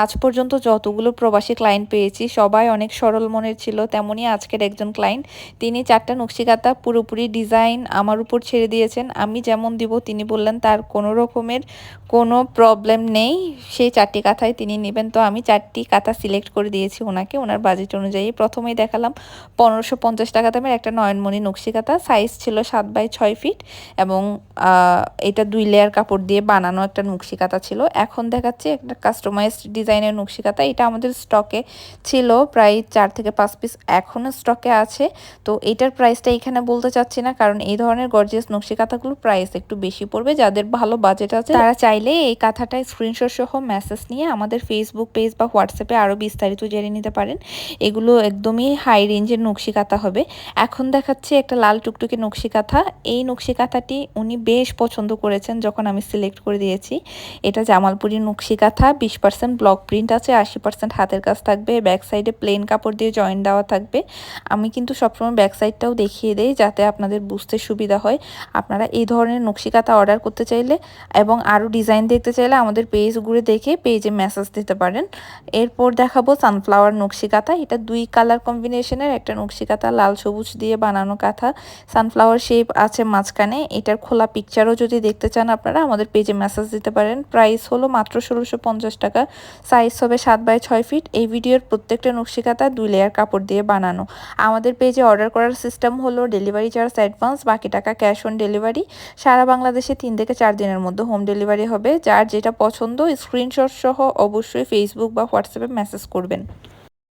আজ পর্যন্ত যতগুলো প্রবাসী ক্লায়েন্ট পেয়েছি সবাই অনেক সরল মনের ছিল, তেমনই আজকের একজন ক্লায়েন্ট। তিনি 4টা নকশিকাঁথা পুরোপুরি ডিজাইন আমার উপর ছেড়ে দিয়েছেন। আমি যেমন দিব তিনি বললেন তার কোনো রকমের কোনো প্রবলেম নেই, সেই 4টি কাঁথাই তিনি নেবেন। তো আমি 4টি কাঁথা সিলেক্ট করে দিয়েছি ওনাকে, ওনার বাজেট অনুযায়ী। প্রথমেই দেখালাম 1550 টাকা দামের একটা নয়নমণি নকশিকাঁথা, সাইজ ছিল 7x6 ফিট এবং এটা 2 লেয়ার কাপড় দিয়ে বানানো একটা নকশিকাঁথা ছিল। এখন দেখাচ্ছি একটা কাস্টমাইজড ডিজাইনের নকশিকাঁথা। এটা আমাদের স্টকে ছিল প্রায় 4 থেকে 5 পিস, এখনও স্টকে আছে। তো এটার প্রাইসটা এখানে বলতে চাচ্ছি না, কারণ এই ধরনের গর্জিয়াস নকশিকাঁথাগুলোর প্রাইস একটু বেশি পড়বে। যাদের ভালো বাজেট আছে তারা চাইলে এই কাঁথাটা স্ক্রিনশট সহ মেসেজ নিয়ে আমাদের ফেসবুক পেজ বা হোয়াটসঅ্যাপে আরও বিস্তারিত জেনে নিতে পারেন। এগুলো একদমই হাই রেঞ্জের নকশিকাঁথা হবে। এখন দেখাচ্ছি একটা লাল টুকটুকে নকশিকাঁথা। এই নকশিকাঁথাটি উনি বেশ পছন্দ করেছেন যখন আমি সিলেক্ট করে দিয়েছি। এটা জামালপুরি নকশিকাঁথা, 20% ব্লক প্রিন্ট আছে, 80% হাতের কাজ থাকবে। ব্যাক সাইডে প্লেন কাপড় দিয়ে জয়েন দেওয়া থাকবে। আমি কিন্তু সবসময় ব্যাক সাইডটাও দেখিয়ে দেই যাতে আপনাদের বুঝতে সুবিধা হয়। আপনারা এই ধরনের নকশিকাঁথা অর্ডার করতে চাইলে এবং আরও ডিজাইন দেখতে চাইলে আমাদের পেজ ঘুরে দেখে পেজে মেসেজ দিতে পারেন। এরপর দেখাবো সানফ্লাওয়ার নকশিকাঁথা। এটা 2 কালার কম্বিনেশনের একটা নকশিকাঁথা, লাল সবুজ দিয়ে বানানো কাঁথা। সানফ্লাওয়ার শেপ আছে মাঝখানে। এটার খোলা পিকচারও যদি দেখতে চান আপনারা আমাদের পেজে মেসেজ দিতে পারেন। প্রাইস হলো মাত্র 1650 টাকা, সাইজ হবে 7x6 ফিট। এই ভিডিওর প্রত্যেকটা নকশিকাঁথা 2 লেয়ার কাপড় দিয়ে বানানো। আমাদের পেজে অর্ডার করার সিস্টেম হলো ডেলিভারি চার্জ অ্যাডভান্স, বাকি টাকা ক্যাশ অন ডেলিভারি। সারা বাংলাদেশে 3 থেকে 4 দিনের মধ্যে হোম ডেলিভারি হবে। যার যেটা পছন্দ স্ক্রিনশট সহ অবশ্যই ফেসবুক বা হোয়াটসঅ্যাপে মেসেজ করবেন।